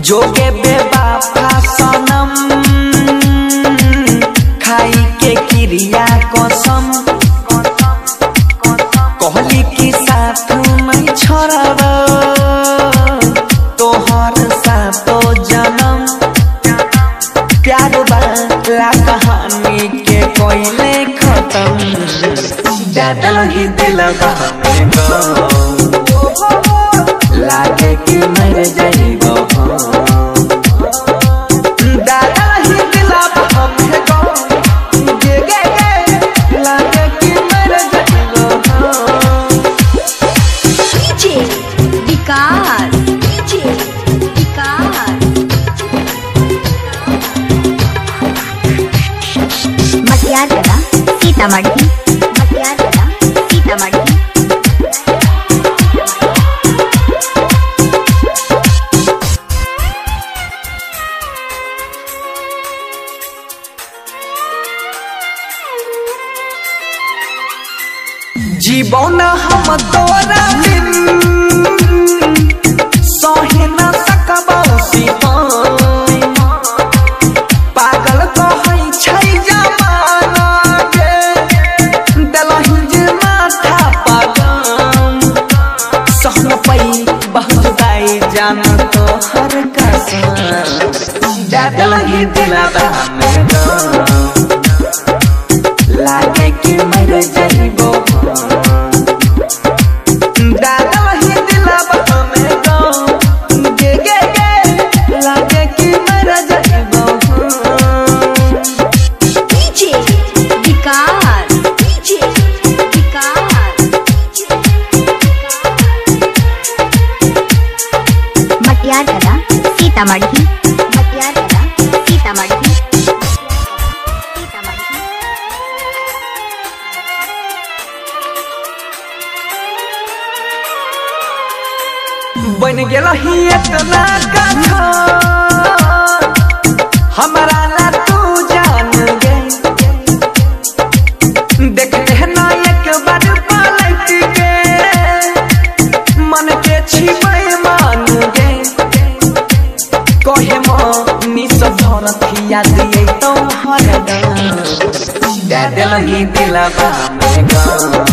जोगे बेवफा सनम खाई के क्रिया कसम कहली कि साथ नहीं छोड़ब तोहर सातो जन्म प्यार वाला कहानी के कोयले खत्म ज्यादा ही दिल में गो लागे कि मर जाइबो दादा ही दिल में गो गे लागे कि मर जाइबो डीजे विकास मटियार कला सीतामढ़ी जीवन हम तोरा बिन सहे न सकबो पागल कहै छै जमाना के दलहि जे माथा पागम सहन पई बहुत दाई जान तो हर कसम दलहि दिलवा में गो लागे कि मर जाइबो सीतामढ़ी बन गेल ही इतना कथा हमारा ला तू जान गे देखले ना एक बार पलट के मन के छिपे मान गे कहे मनी सब धरथिया दिए तो हरदम दिल ही दिलवा में गो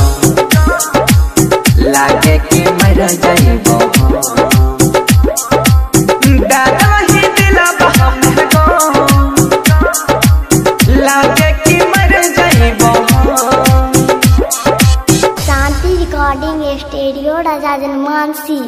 लागे कि मर जाइबो दादा ही दिलवा में गो लागे कि मर जाइबो शांति रिकॉर्डिंग स्टूडियो राजा जनमानसी।